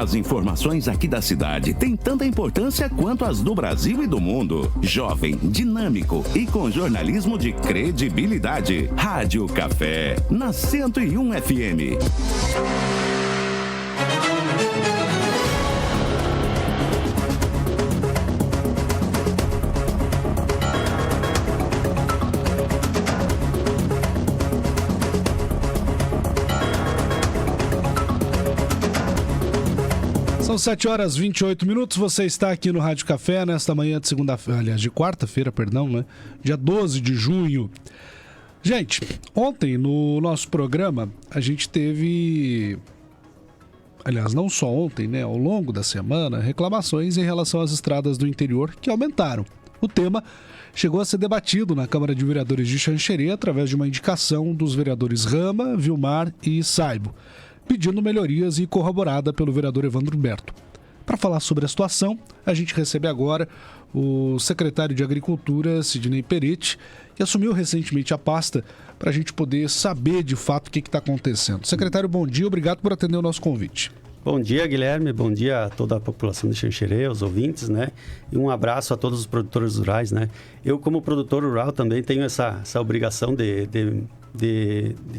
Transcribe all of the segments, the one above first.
As informações aqui da cidade têm tanta importância quanto as do Brasil e do mundo. Jovem, dinâmico e com jornalismo de credibilidade. Rádio Café, na 101 FM. São 7 horas e 28 minutos, você está aqui no Rádio Café nesta manhã de segunda-feira, aliás, de quarta-feira, perdão, né? Dia 12 de junho. Gente, ontem no nosso programa a gente teve, aliás, não só ontem, né? Ao longo da semana, reclamações em relação às estradas do interior que aumentaram. O tema chegou a ser debatido na Câmara de Vereadores de Xanxerê através de uma indicação dos vereadores Rama, Vilmar e Saibo, pedindo melhorias e corroborada pelo vereador Evandro Berto. Para falar sobre a situação, a gente recebe agora o secretário de Agricultura, Sidney Peretti, que assumiu recentemente a pasta, para a gente poder saber de fato o que está acontecendo. Secretário, bom dia, obrigado por atender o nosso convite. Bom dia, Guilherme, bom dia a toda a população de Xanxerê, os ouvintes, né? E um abraço a todos os produtores rurais, né? Eu, como produtor rural, também tenho essa obrigação de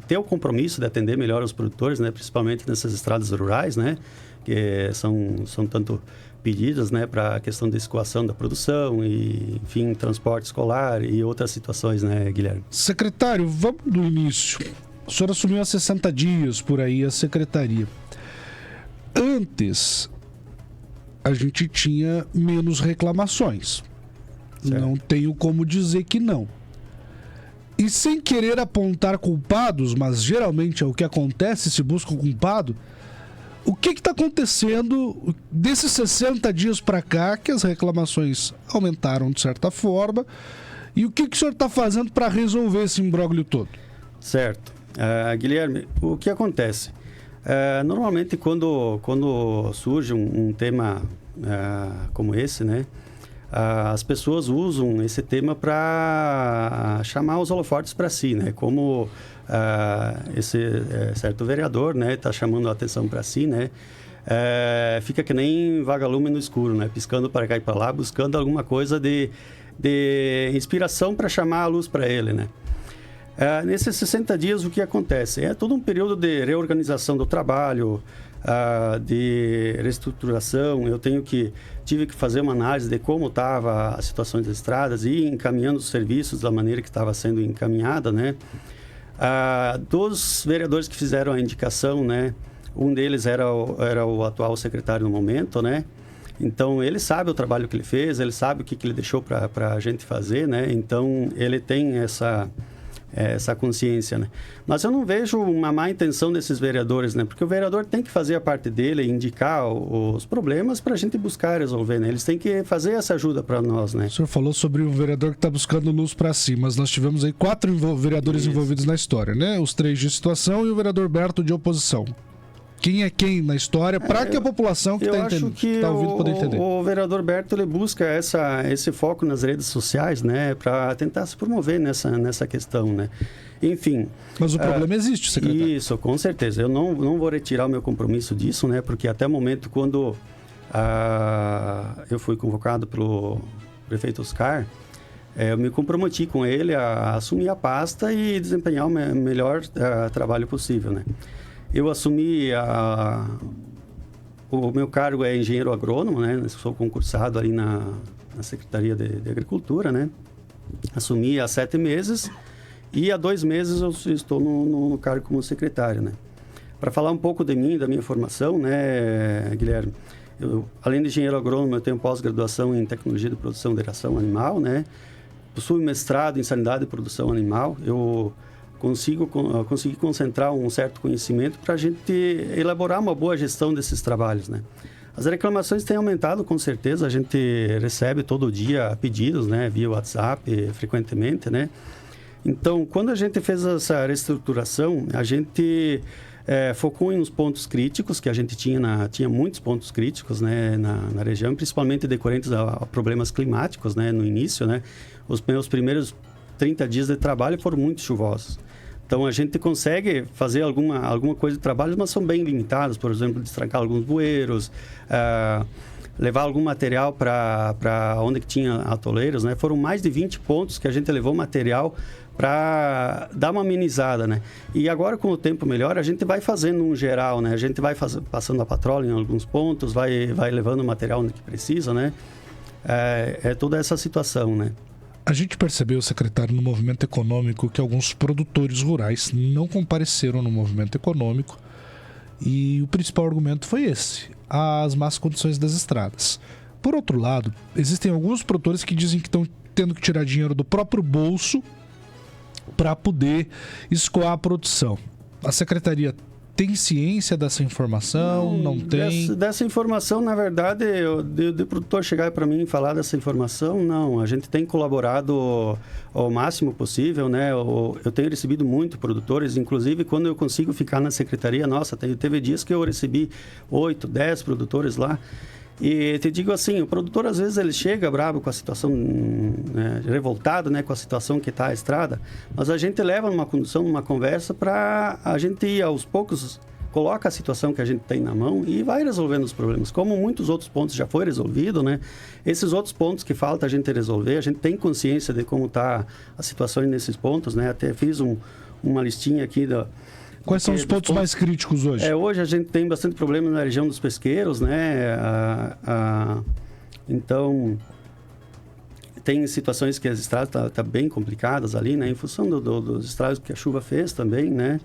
ter o compromisso de atender melhor os produtores, né? Principalmente nessas estradas rurais, né? Que são tanto pedidas, né? Para a questão da escoação da produção e, enfim, transporte escolar e outras situações, né, Guilherme? Secretário, vamos do início. O senhor assumiu há 60 dias por aí a secretaria. Antes, a gente tinha menos reclamações. Certo. Não tenho como dizer que não. E sem querer apontar culpados, mas geralmente é o que acontece, se busca o culpado, o que está acontecendo desses 60 dias para cá que as reclamações aumentaram de certa forma e o que o senhor está fazendo para resolver esse imbróglio todo? Certo. Guilherme, o que acontece? Normalmente quando surge um tema como esse, né? As pessoas usam esse tema para chamar os holofotes para si, né? Como esse certo vereador, né, está chamando a atenção para si, né? Fica que nem vagalume no escuro, né? Piscando para cá e para lá, buscando alguma coisa de inspiração para chamar a luz para ele, né? Nesses 60 dias, o que acontece? É todo um período de reorganização do trabalho, de reestruturação. Eu tive que fazer uma análise de como estava a situação das estradas e encaminhando os serviços da maneira que estava sendo encaminhada, né? Dos vereadores que fizeram a indicação, né? Um deles era o atual secretário no momento, né? Então, ele sabe o trabalho que ele fez, ele sabe o que ele deixou para a gente fazer, né? Então, ele tem essa consciência, né? Mas eu não vejo uma má intenção desses vereadores, né? Porque o vereador tem que fazer a parte dele, indicar os problemas para a gente buscar resolver, né? Eles têm que fazer essa ajuda para nós, né? O senhor falou sobre o vereador que está buscando luz para si, mas nós tivemos aí 4 vereadores envolvidos na história, né? Os 3 de situação e o vereador Berto de oposição. Quem é quem na história, para que a população que está ouvindo poder entender. O vereador Berto, ele busca esse foco nas redes sociais, né, para tentar se promover nessa questão, né. Enfim. Mas o problema existe, secretário. Isso, com certeza. Eu não vou retirar o meu compromisso disso, né, porque até o momento quando eu fui convocado pelo prefeito Oscar, eu me comprometi com ele a assumir a pasta e desempenhar o melhor trabalho possível, né. Eu assumi o meu cargo é engenheiro agrônomo, né? Sou concursado ali na Secretaria de Agricultura, né? Assumi há 7 meses e há 2 meses eu estou no cargo como secretário, né? Para falar um pouco de mim, da minha formação, né, Guilherme? Além de engenheiro agrônomo, eu tenho pós-graduação em tecnologia de produção de ração animal, né? Possuo mestrado em sanidade e produção animal. Eu consegui concentrar um certo conhecimento para a gente elaborar uma boa gestão desses trabalhos, né? As reclamações têm aumentado, com certeza. A gente recebe todo dia pedidos, né, via WhatsApp, frequentemente, né? Então, quando a gente fez essa reestruturação, a gente focou em uns pontos críticos, que a gente tinha muitos pontos críticos, né, na região, principalmente decorrentes a problemas climáticos, né, no início, né? Os meus primeiros 30 dias de trabalho foram muito chuvosos. Então, a gente consegue fazer alguma coisa de trabalho, mas são bem limitados. Por exemplo, destrancar alguns bueiros, levar algum material para onde que tinha atoleiros, né? Foram mais de 20 pontos que a gente levou material para dar uma amenizada, né? E agora, com o tempo melhor, a gente vai fazendo um geral, né? A gente vai passando a patrola em alguns pontos, vai levando o material onde que precisa, né? É toda essa situação, né? A gente percebeu, secretário, no movimento econômico que alguns produtores rurais não compareceram no movimento econômico e o principal argumento foi esse, as más condições das estradas. Por outro lado, existem alguns produtores que dizem que estão tendo que tirar dinheiro do próprio bolso para poder escoar a produção. A secretaria tem ciência dessa informação? Não tem? Dessa informação, na verdade, de produtor chegar para mim e falar dessa informação, não. A gente tem colaborado ao máximo possível, né? Eu tenho recebido muito produtores, inclusive quando eu consigo ficar na secretaria, nossa, teve dias que eu recebi 8, 10 produtores lá. E te digo assim, o produtor às vezes ele chega bravo com a situação, né, revoltado, né, com a situação que está a estrada, mas a gente leva numa condução, numa conversa para a gente ir aos poucos, coloca a situação que a gente tem na mão e vai resolvendo os problemas. Como muitos outros pontos já foi resolvido, né, esses outros pontos que falta a gente resolver, a gente tem consciência de como está a situação nesses pontos, né, até fiz uma listinha aqui da... Quais são os pontos mais críticos hoje? Hoje a gente tem bastante problema na região dos pesqueiros, né? Então, tem situações que as estradas estão bem complicadas ali, né? Em função dos estragos que a chuva fez também, né?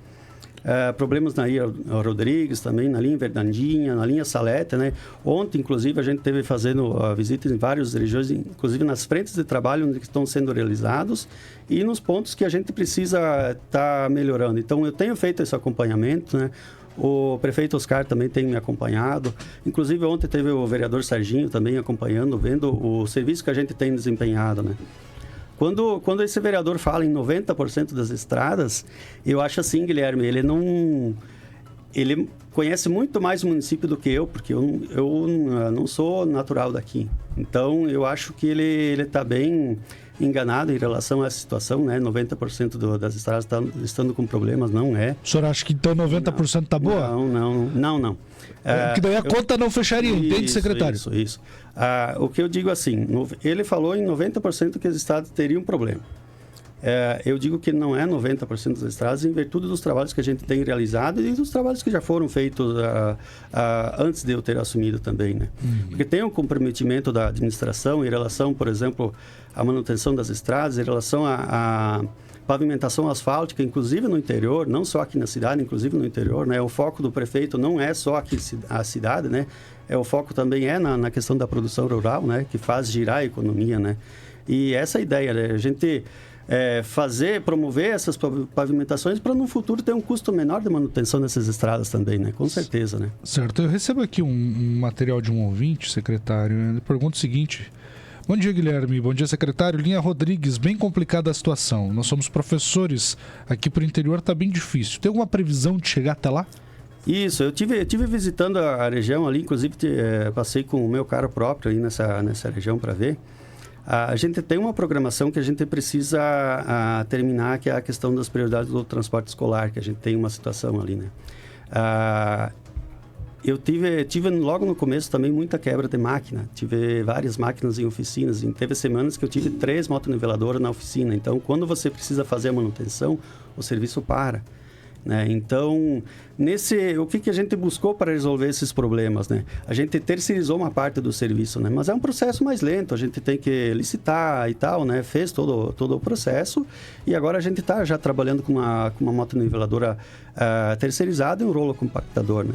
Problemas na Ilha Rodrigues também, na linha Verdandinha, na linha Salete, né? Ontem, inclusive, a gente teve fazendo visitas em várias regiões, inclusive nas frentes de trabalho onde estão sendo realizados e nos pontos que a gente precisa estar melhorando. Então, eu tenho feito esse acompanhamento, né? O prefeito Oscar também tem me acompanhado. Inclusive, ontem teve o vereador Serginho também acompanhando, vendo o serviço que a gente tem desempenhado, né? Quando esse vereador fala em 90% das estradas, eu acho assim, Guilherme, ele conhece muito mais o município do que eu, porque eu não sou natural daqui. Então, eu acho que ele está bem enganado em relação a essa situação, né? 90% das estradas estando com problemas, não é. O senhor acha que então 90% está boa? Não. Porque daí a conta não fecharia, entende, secretário? Isso. O que eu digo assim, ele falou em 90% que as estradas teriam problema. Eu digo que não é 90% das estradas em virtude dos trabalhos que a gente tem realizado e dos trabalhos que já foram feitos antes de eu ter assumido também, né? Porque tem um comprometimento da administração em relação, por exemplo, à manutenção das estradas, em relação à pavimentação asfáltica, inclusive no interior, não só aqui na cidade, inclusive no interior, né? O foco do prefeito não é só aqui a cidade, né? O foco também é na questão da produção rural, né? Que faz girar a economia, né? E essa ideia, né? A gente promover essas pavimentações para no futuro ter um custo menor de manutenção dessas estradas também, né? Com certeza, né? Certo. Eu recebo aqui um material de um ouvinte, secretário. Ele pergunta o seguinte: bom dia, Guilherme. Bom dia, secretário. Linha Rodrigues, bem complicada a situação. Nós somos professores aqui para o interior, está bem difícil. Tem alguma previsão de chegar até lá? Isso, eu tive visitando a região ali, inclusive passei com o meu carro próprio aí nessa região para ver. A gente tem uma programação que a gente precisa terminar, que é a questão das prioridades do transporte escolar, que a gente tem uma situação ali, né? Eu tive logo no começo também muita quebra de máquina. Tive várias máquinas em oficinas. Teve semanas que eu tive 3 motoniveladoras na oficina. Então, quando você precisa fazer a manutenção, o serviço para, né? Então, o que a gente buscou para resolver esses problemas, né? A gente terceirizou uma parte do serviço, né? Mas é um processo mais lento, a gente tem que licitar e tal, né? Fez todo o processo e agora a gente está já trabalhando com uma motoniveladora terceirizada e um rolo compactador, né?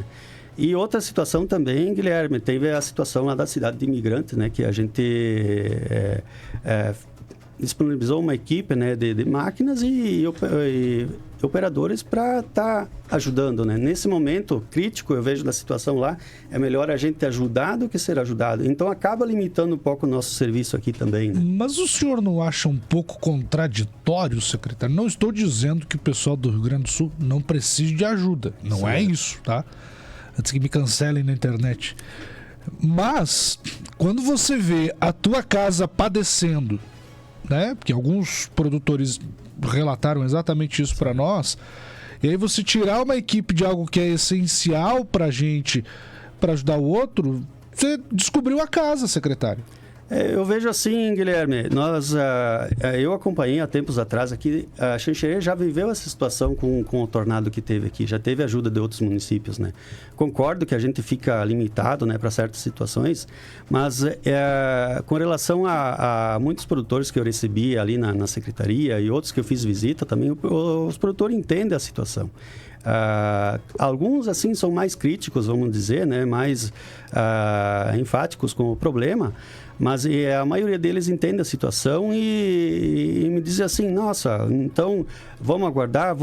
E outra situação também, Guilherme, teve a situação lá da cidade de Imigrante, né? Que a gente disponibilizou uma equipe, né, de máquinas e operadores para estar ajudando, né? Nesse momento crítico, eu vejo da situação lá, é melhor a gente ajudar do que ser ajudado. Então, acaba limitando um pouco o nosso serviço aqui também, né? Mas o senhor não acha um pouco contraditório, secretário? Não estou dizendo que o pessoal do Rio Grande do Sul não precise de ajuda. Não certo. É isso, tá? Antes que me cancelem na internet. Mas, quando você vê a tua casa padecendo né? Porque alguns produtores relataram exatamente isso para nós. E aí você tirar uma equipe de algo que é essencial para a gente, para ajudar o outro, você descobriu a casa, secretário. Eu vejo assim, Guilherme, eu acompanhei há tempos atrás aqui, a Xanxerê já viveu essa situação com o tornado que teve aqui, já teve ajuda de outros municípios, né? Concordo que a gente fica limitado, né, para certas situações, mas com relação a muitos produtores que eu recebi ali na secretaria e outros que eu fiz visita também, os produtores entendem a situação. Alguns, assim, são mais críticos, vamos dizer, né, mais enfáticos com o problema, mas a maioria deles entende a situação e me diz assim, nossa, então vamos aguardar,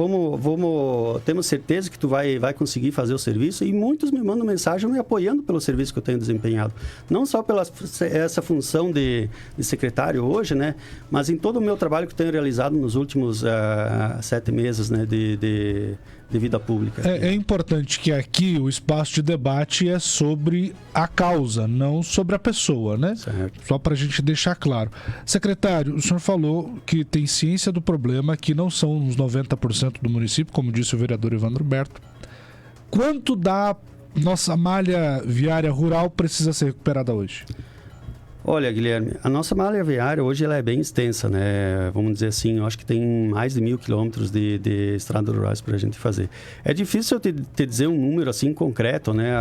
temos certeza que tu vai conseguir fazer o serviço, e muitos me mandam mensagem me apoiando pelo serviço que eu tenho desempenhado, não só pela essa função de secretário hoje, né, mas em todo o meu trabalho que eu tenho realizado nos últimos 7 meses, né, de vida pública. É importante que aqui o espaço de debate é sobre a causa, não sobre a pessoa, né? Certo. Só para a gente deixar claro. Secretário, o senhor falou que tem ciência do problema, que não são uns 90% do município, como disse o vereador Evandro Berto. Quanto da nossa malha viária rural precisa ser recuperada hoje? Olha, Guilherme, a nossa malha viária hoje ela é bem extensa, né? Vamos dizer assim, eu acho que tem mais de 1.000 quilômetros de estradas rurais para a gente fazer. É difícil eu te dizer um número assim concreto, né?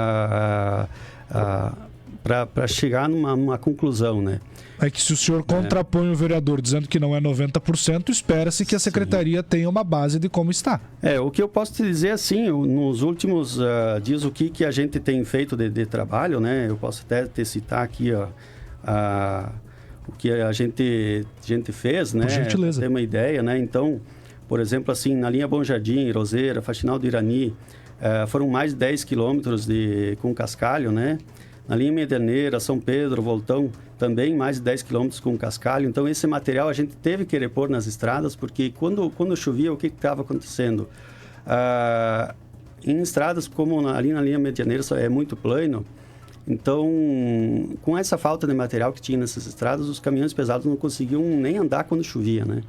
Para chegar numa conclusão, né? É que se o senhor contrapõe o vereador dizendo que não é 90%, espera-se que a secretaria tenha uma base de como está. O que eu posso te dizer assim, nos últimos dias, o que a gente tem feito de trabalho, né? Eu posso até te citar aqui, ó, o que a gente fez, né? Por gentileza. Pra ter uma ideia, né? Então, por exemplo, assim, na linha Bom Jardim, Roseira, Faxinal do Irani, foram mais de 10 quilômetros com cascalho, né? Na linha Medianeira, São Pedro, Voltão, também mais de 10 quilômetros com cascalho. Então, esse material a gente teve que repor nas estradas, porque quando chovia, o que estava acontecendo? Em estradas como ali na linha Medianeira é muito plano. Então, com essa falta de material que tinha nessas estradas, os caminhões pesados não conseguiam nem andar quando chovia, né?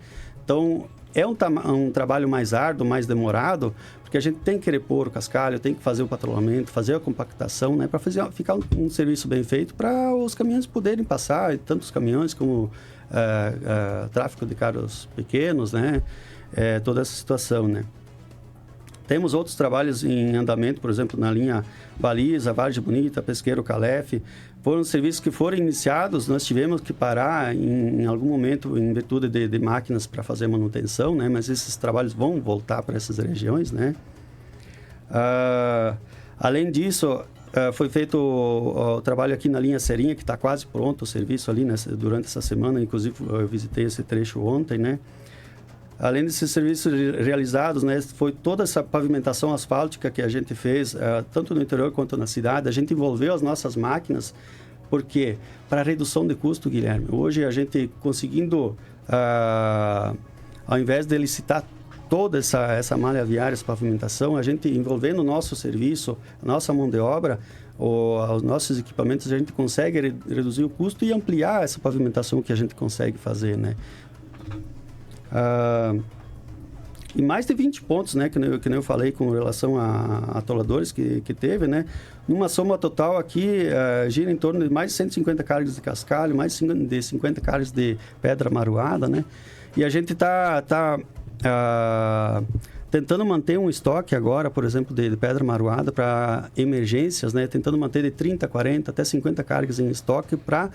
Então, é um trabalho mais árduo, mais demorado, porque a gente tem que repor o cascalho, tem que fazer o patrulhamento, fazer a compactação, né? Para ficar um serviço bem feito para os caminhões poderem passar, tanto os caminhões como tráfego de carros pequenos, né? Toda essa situação, né? Temos outros trabalhos em andamento, por exemplo, na linha Baliza, Vargem Bonita, Pesqueiro, Calef. Foram serviços que foram iniciados, nós tivemos que parar em algum momento em virtude de máquinas para fazer manutenção, né? Mas esses trabalhos vão voltar para essas regiões, né? Além disso, foi feito o trabalho aqui na linha Serinha, que está quase pronto o serviço ali durante essa semana. Inclusive, eu visitei esse trecho ontem, né? Além desses serviços realizados, né, foi toda essa pavimentação asfáltica que a gente fez, tanto no interior quanto na cidade. A gente envolveu as nossas máquinas, porque para redução de custo, Guilherme, hoje a gente conseguindo, ao invés de licitar toda essa malha viária, essa pavimentação, a gente envolvendo o nosso serviço, a nossa mão de obra, os nossos equipamentos, a gente consegue reduzir o custo e ampliar essa pavimentação que a gente consegue fazer, né? E mais de 20 pontos, né, que nem eu falei com relação a atoladores que teve, né, numa soma total aqui gira em torno de mais de 150 cargas de cascalho, mais de 50 cargas de pedra maruada, né, e a gente está tentando manter um estoque agora, por exemplo, de pedra maruada para emergências, né, tentando manter de 30, 40, até 50 cargas em estoque para,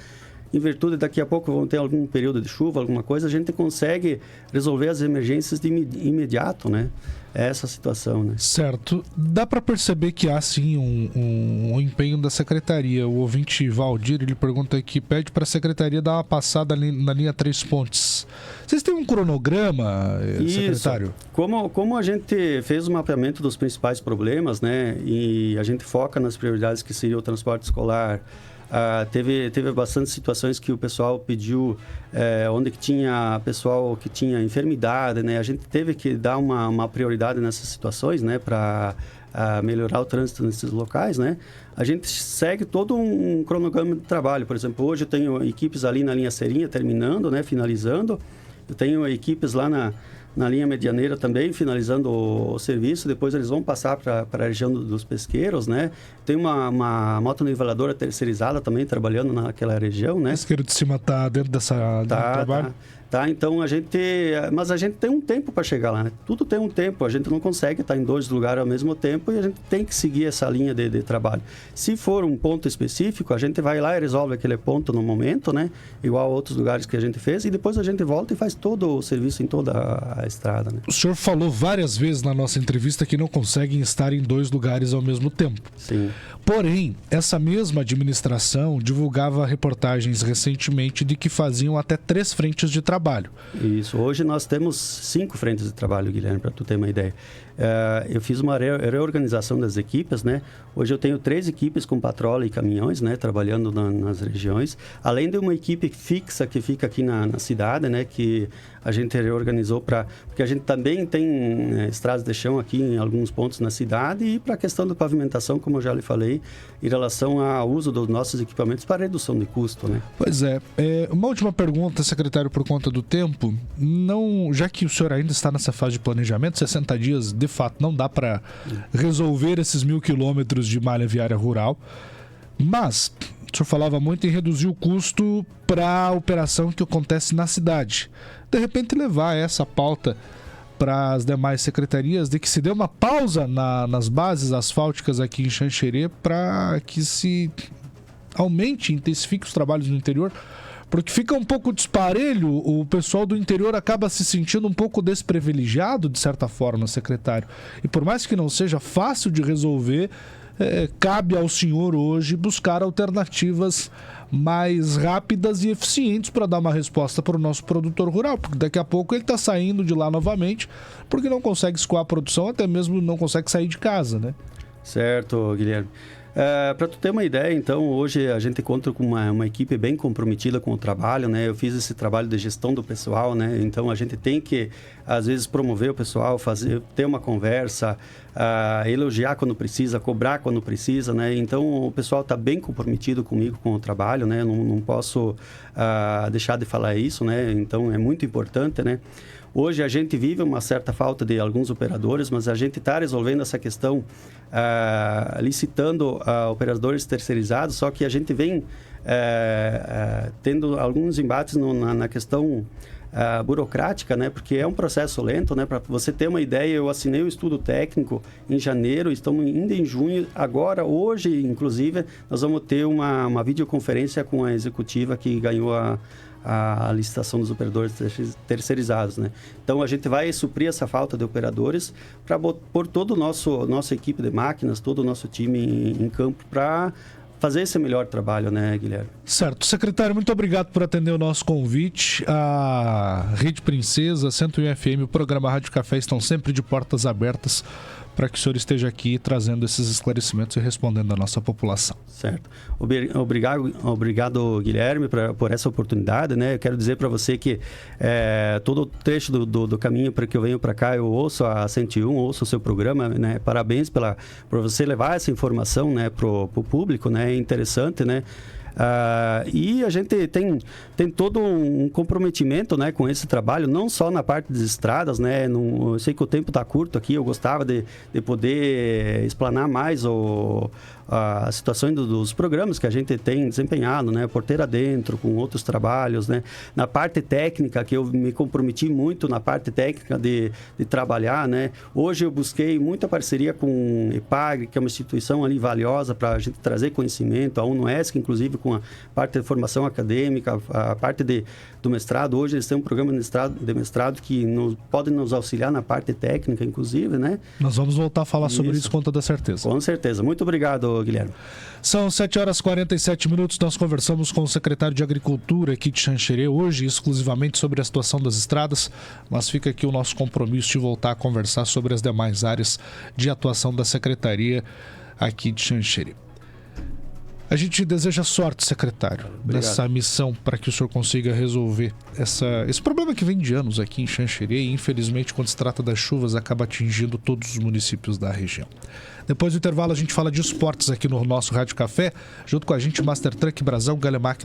em virtude daqui a pouco vão ter algum período de chuva, alguma coisa, a gente consegue resolver as emergências de imediato, né? É essa situação, né? Certo. Dá para perceber que há, sim, um empenho da secretaria. O ouvinte Valdir, ele pergunta aqui, pede para a secretaria dar uma passada na linha Três Pontes. Vocês têm um cronograma, secretário? Como a gente fez o mapeamento dos principais problemas, né? E a gente foca nas prioridades que seria o transporte escolar. Teve bastante situações que o pessoal pediu, onde que tinha pessoal que tinha enfermidade, né? A gente teve que dar uma prioridade nessas situações, né? Para melhorar o trânsito nesses locais, né? A gente segue todo um cronograma de trabalho. Por exemplo, hoje eu tenho equipes ali na linha Serinha terminando, né? Finalizando. Eu tenho equipes lá na linha Medianeira também, finalizando o serviço. Depois eles vão passar para a região dos pesqueiros, né? Tem uma motoniveladora terceirizada também trabalhando naquela região, né? O pesqueiro de cima está dentro dessa trabalho? Tá, então mas a gente tem um tempo para chegar lá, né? Tudo tem um tempo, a gente não consegue estar em 2 lugares ao mesmo tempo e a gente tem que seguir essa linha de trabalho. Se for um ponto específico, a gente vai lá e resolve aquele ponto no momento, né? Igual a outros lugares que a gente fez, e depois a gente volta e faz todo o serviço em toda a estrada, né? O senhor falou várias vezes na nossa entrevista que não conseguem estar em 2 lugares ao mesmo tempo. Sim. Porém, essa mesma administração divulgava reportagens recentemente de que faziam até 3 frentes de trabalho. Isso. Hoje nós temos 5 frentes de trabalho, Guilherme, para tu ter uma ideia. Eu fiz uma reorganização das equipes, né? Hoje eu tenho 3 equipes com patrola e caminhões, né? Trabalhando nas regiões. Além de uma equipe fixa que fica aqui na cidade, né? Que a gente reorganizou porque a gente também tem estradas de chão aqui em alguns pontos na cidade, e para a questão da pavimentação, como eu já lhe falei, em relação ao uso dos nossos equipamentos para redução de custo, né? Pois é. Uma última pergunta, secretário, por conta do tempo. Já que o senhor ainda está nessa fase de planejamento, 60 dias, de fato, não dá para resolver esses 1.000 quilômetros de malha viária rural, mas o senhor falava muito em reduzir o custo para a operação que acontece na cidade. De repente, levar essa pauta para as demais secretarias de que se dê uma pausa nas bases asfálticas aqui em Xanxerê para que se aumente e intensifique os trabalhos no interior, porque fica um pouco disparelho, o pessoal do interior acaba se sentindo um pouco desprivilegiado, de certa forma, secretário. E por mais que não seja fácil de resolver, cabe ao senhor hoje buscar alternativas mais rápidas e eficientes para dar uma resposta para o nosso produtor rural, porque daqui a pouco ele está saindo de lá novamente, porque não consegue escoar a produção, até mesmo não consegue sair de casa, né? Certo, Guilherme. Para tu ter uma ideia, então, hoje a gente conta com uma equipe bem comprometida com o trabalho, né? Eu fiz esse trabalho de gestão do pessoal, né? Então, a gente tem que, às vezes, promover o pessoal, ter uma conversa, elogiar quando precisa, cobrar quando precisa, né? Então, o pessoal está bem comprometido comigo, com o trabalho, né? Não posso deixar de falar isso, né? Então, é muito importante, né? Hoje a gente vive uma certa falta de alguns operadores, mas a gente está resolvendo essa questão licitando operadores terceirizados, só que a gente vem tendo alguns embates na questão burocrática, né? Porque é um processo lento, né? Para você ter uma ideia, eu assinei o estudo técnico em janeiro, estamos ainda em junho. Agora, hoje, inclusive, nós vamos ter uma videoconferência com a executiva que ganhou a licitação dos operadores terceirizados, né? Então, a gente vai suprir essa falta de operadores para pôr toda a nossa equipe de máquinas, todo o nosso time em campo para fazer esse melhor trabalho, né, Guilherme? Certo. Secretário, muito obrigado por atender o nosso convite. A Rede Princesa, 101 FM, o programa Rádio Café estão sempre de portas abertas para que o senhor esteja aqui trazendo esses esclarecimentos e respondendo à nossa população. Certo. Obrigado, Guilherme, por essa oportunidade, né? Eu quero dizer para você que todo o trecho do caminho para que eu venho para cá, eu ouço a 101, ouço o seu programa, né? Parabéns por você levar essa informação, né, pro público, né? É interessante, né? E a gente tem todo um comprometimento, né, com esse trabalho, não só na parte das estradas, né? Eu sei que o tempo está curto aqui, eu gostava de poder explanar mais a situação dos programas que a gente tem desempenhado, né? Porteira dentro, com outros trabalhos, né? Na parte técnica, que eu me comprometi muito na parte técnica de trabalhar, né? Hoje eu busquei muita parceria com o EPAGRE, que é uma instituição ali valiosa para a gente trazer conhecimento, a UNOESC, inclusive, com a parte de formação acadêmica, a parte do mestrado. Hoje eles têm um programa de mestrado que podem nos auxiliar na parte técnica, inclusive, né? Nós vamos voltar a falar sobre isso com toda certeza. Com certeza. Muito obrigado, Guilherme. São 7h47. Nós conversamos com o secretário de Agricultura aqui de Xanxerê, hoje exclusivamente sobre a situação das estradas, mas fica aqui o nosso compromisso de voltar a conversar sobre as demais áreas de atuação da secretaria aqui de Xanxerê. A gente deseja sorte, secretário, nessa missão para que o senhor consiga resolver esse problema que vem de anos aqui em Xanxerê e, infelizmente, quando se trata das chuvas, acaba atingindo todos os municípios da região. Depois do intervalo, a gente fala de esportes aqui no nosso Rádio Café, junto com a gente, Master Truck, Brasão, Galemac.